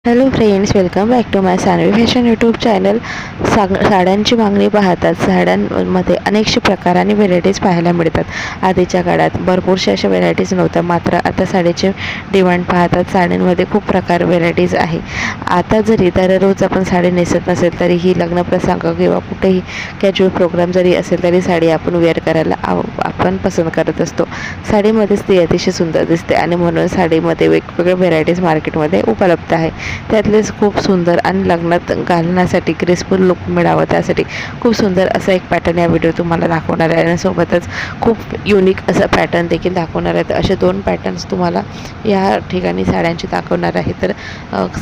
Hello friends, welcome back to my Sanvi fashion YouTube channel. साड्यांची मागणी पाहतात. साड्यांमध्ये अनेकशे प्रकार आणि व्हेरायटीज पाहायला मिळतात. आधीच्या काळात भरपूरशा अशा व्हेरायटीज नव्हत्या, मात्र आता साडीचे डिमांड पाहतात. साड्यांमध्ये खूप प्रकार व्हेरायटीज आहे. आता जरी दररोज आपण साडी नेसत नसेल तरीही लग्न प्रसंग किंवा कुठेही कॅज्युअल प्रोग्राम जरी असेल तरी साडी आपण वेअर करायला आपण पसंत करत असतो. साडीमध्येच ती अतिशय सुंदर दिसते आणि म्हणून साडीमध्ये वेगवेगळ्या व्हेरायटीज मार्केटमध्ये उपलब्ध आहे. त्यातलेच खूप सुंदर आणि लग्नात घालण्यासाठी ग्रेसफुल लुक मिळावं त्यासाठी खूप सुंदर असा एक पॅटर्न या व्हिडिओ तुम्हाला दाखवणार आहे आणि सोबतच खूप युनिक असा पॅटर्न देखील दाखवणार आहे. तर असे दोन पॅटर्न्स तुम्हाला या ठिकाणी साड्यांचे दाखवणार आहे. तर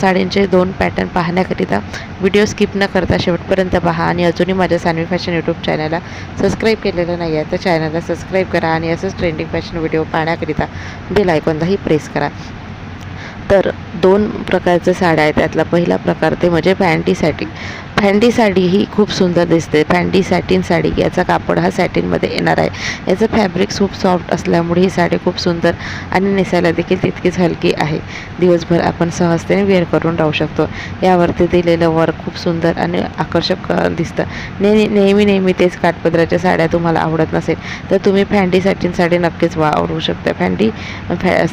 साड्यांचे दोन पॅटर्न पाहण्याकरिता व्हिडिओ स्किप न करता शेवटपर्यंत पहा आणि अजूनही माझ्या सानवी फॅशन यूट्यूब चॅनलला सबस्क्राईब केलेलं नाही आहे तर चॅनलला सबस्क्राईब करा आणि असंच ट्रेंडिंग फॅशन व्हिडिओ पाहण्याकरिता बेल आयकॉनलाही प्रेस करा. तर दोन प्रकारच्या साड्या आहेत. त्यातला पहिला प्रकार ते म्हणजे फॅन्टी साडी ही खूप सुंदर दिसते. फॅन्टी सॅटिन साडी, याचा कापड हा सॅटिनमध्ये येणार आहे. याचं फॅब्रिक खूप सॉफ्ट असल्यामुळे ही साडी खूप सुंदर आणि नेसायला देखील तितकीच हलकी आहे. दिवसभर आपण सहजतेने वेअर करून राहू शकतो. यावरती दिलेलं वर्क खूप सुंदर आणि आकर्षक दिसतं. नेहमी तेच काठपदराच्या साड्या तुम्हाला आवडत नसेल तर तुम्ही फॅन्टी सॅटिन साडी नक्कीच आवडू शकता. फॅन्टी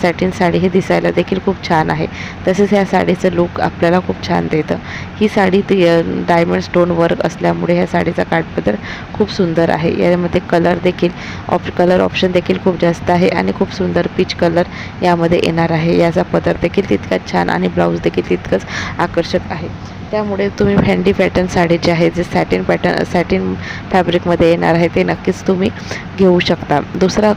सॅटिन साडी ही दिसायला देखील खूप छान आहे. तसेच या साडीचं लुक आपल्याला खूप छान देतं. ही साडी डायमंड स्टोन वर्क असल्यामुळे ह्या साडीचा काठपदर खूप सुंदर आहे. यामध्ये कलर ऑप्शन देखील खूप जास्त आहे आणि खूप सुंदर पीच कलर यामध्ये येणार आहे. याचा पदर देखील तितकाच छान आणि ब्लाऊज देखील तितकंच आकर्षक आहे. त्यामुळे तुम्ही फॅन्टी पॅटर्न साडी जे आहे जे सॅटिन फॅब्रिकमध्ये येणार आहे ते नक्कीच तुम्ही घेऊ शकता. दुसरा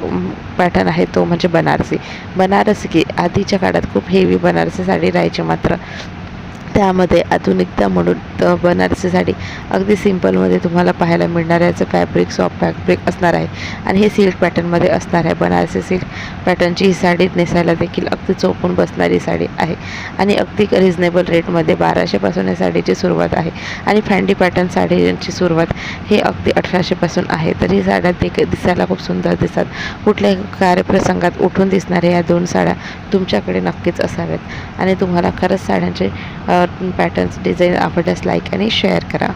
पॅटर्न आहे तो म्हणजे बनारसी. आधीच्या काळात खूप हेवी बनारसी साडी राहायची, मात्र त्यामध्ये आधुनिकता म्हणून बनारसी साडी अगदी सिंपलमध्ये तुम्हाला पाहायला मिळणार आहे. याचं फॅब्रिक सॉफ्ट फॅब्रिक असणार आहे आणि हे सिल्क पॅटर्नमध्ये असणार आहे. बनारसी सिल्क पॅटर्नची ही साडी नेसायला देखील अगदी चोपून बसणारी साडी आहे आणि अगदी रिजनेबल रेटमध्ये 1200पासून या साडीची सुरुवात आहे आणि फॅन्टी पॅटर्न साडीची सुरुवात हे अगदी 1800पासून आहे. तर ही साड्या दिसायला खूप सुंदर दिसतात. कुठल्याही कार्यप्रसंगात उठून दिसणाऱ्या या दोन साड्या तुमच्याकडे नक्कीच असाव्यात आणि तुम्हाला खरंच साड्यांचे पॅटर्न्स डिझाईन आवडल्यास लाईक आणि शेअर करा.